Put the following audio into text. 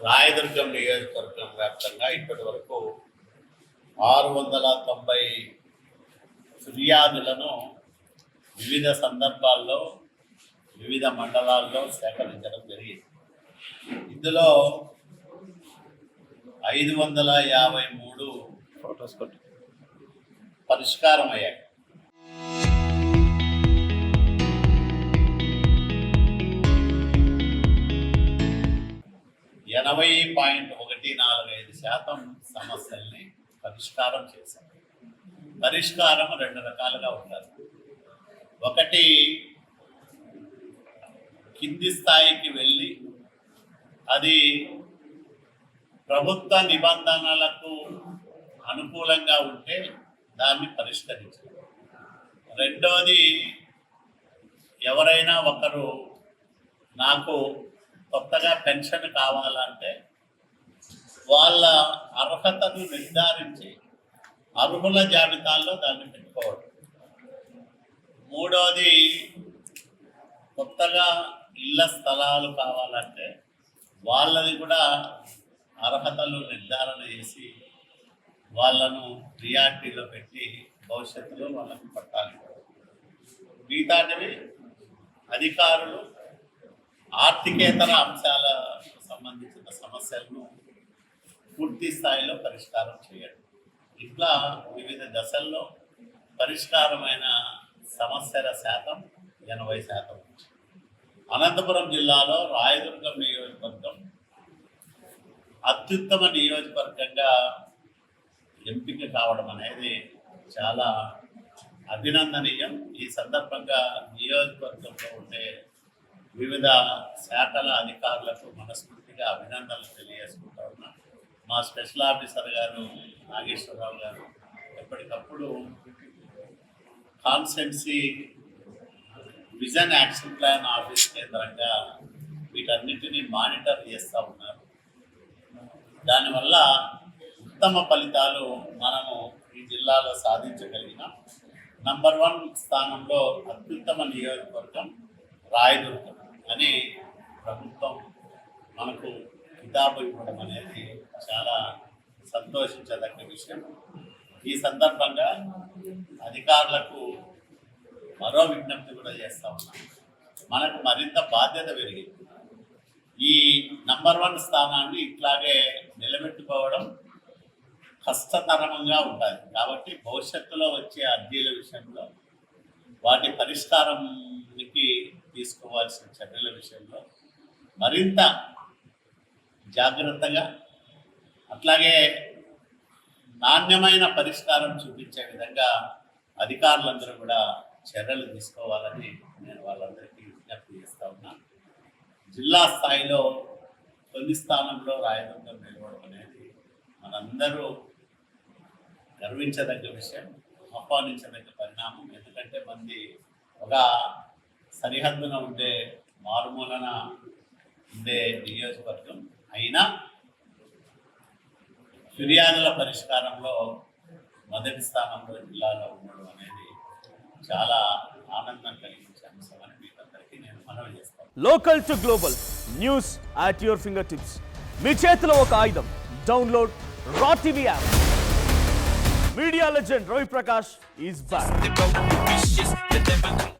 రాయదుర్గం నియోజకవర్గం వ్యాప్తంగా ఇప్పటి వరకు 690 ఫిర్యాదులను వివిధ సందర్భాల్లో వివిధ మండలాల్లో సేకరించడం జరిగింది. ఇందులో 553 పరిష్కారం అయ్యాయి. %80.145% సమస్యల్ని పరిష్కారం చేశారు. పరిష్కారం 2 రకాలుగా ఉంటుంది. ఒకటి, కింది స్థాయికి వెళ్ళి అది ప్రభుత్వ నిబంధనలకు అనుకూలంగా ఉంటే దాన్ని పరిష్కరించారు. రెండోది, ఎవరైనా ఒకరు నాకు కొత్తగా పెన్షన్ కావాలంటే వాళ్ళ అర్హతను నిర్ధారించి అర్హుల జాబితాల్లో దాన్ని పెట్టుకోవడం. మూడోది, కొత్తగా ఇళ్ల స్థలాలు కావాలంటే వాళ్ళది కూడా అర్హతలు నిర్ధారణ చేసి వాళ్ళను ప్రియారిటీలో పెట్టి భవిష్యత్తులో వాళ్ళకు పట్టాలి. మిగతాటివి అధికారులు ఆర్థికేతర అంశాలకు సంబంధించిన సమస్యలను పూర్తి స్థాయిలో పరిష్కారం చేయండి. ఇట్లా వివిధ దశల్లో పరిష్కారమైన సమస్యల శాతం 80%. అనంతపురం జిల్లాలో రాయదుర్గం నియోజకవర్గం అత్యుత్తమ నియోజకవర్గంగా ఎంపిక కావడం అనేది చాలా అభినందనీయం. ఈ సందర్భంగా నియోజకవర్గంలో ఉండే వివిధ శాఖల అధికారులకు మనస్ఫూర్తిగా అభినందనలు తెలియజేసుకుంటా ఉన్నాం. మా స్పెషల్ ఆఫీసర్ గారు నాగేశ్వరరావు గారు ఎప్పటికప్పుడు constituency vision action plan office కేంద్రంగా వీటన్నిటినీ మానిటర్ చేస్తూ ఉన్నారు. దానివల్ల ఉత్తమ ఫలితాలు మనము ఈ జిల్లాలో సాధించగలిగినాం. నంబర్ 1 స్థానంలో అత్యుత్తమ నియోజకవర్గం రాయదుర్గం అని ప్రభుత్వం మనకు కితాబు ఇవ్వడం అనేది చాలా సంతోషించదగ్గ విషయం. ఈ సందర్భంగా అధికారులకు మరో విజ్ఞప్తి కూడా చేస్తూ ఉన్నాం. మనకు మరింత బాధ్యత పెరిగింది. ఈ నంబర్ 1 స్థానాన్ని ఇట్లాగే నిలబెట్టుకోవడం కష్టతరంగా ఉంటుంది. కాబట్టి భవిష్యత్తులో వచ్చే అర్జీల విషయంలో వాటి పరిష్కారానికి తీసుకోవాల్సిన చర్యల విషయంలో మరింత జాగ్రత్తగా, అట్లాగే నాణ్యమైన పరిష్కారం చూపించే విధంగా అధికారులందరూ కూడా చర్యలు తీసుకోవాలని నేను వాళ్ళందరికీ విజ్ఞప్తి చేస్తూ ఉన్నాను. జిల్లా స్థాయిలో తొలి స్థానంలో రాయదుర్గం నిలవడం అనేది మనందరూ గర్వించదగ్గ విషయం, ఆహ్వానించదగ్గ పరిణామం. ఎందుకంటే మంది ఒక సరిహద్దున ఉండే మారుమూలన ఉండే నియోజకవర్గం అయినా ఫిర్యాదుల పరిష్కారంలో మొదటి స్థానంలో జిల్లాలో ఉండడం అనేది చాలా ఆనందం కలిగించే అంశం అని మీకు అందరికీ నేను మనవి చేస్తాను. Local to global news at your fingertips. మీ చేతిలో ఒక ఆయుధం. Download Raw TV app. Media legend Ravi Prakash is back.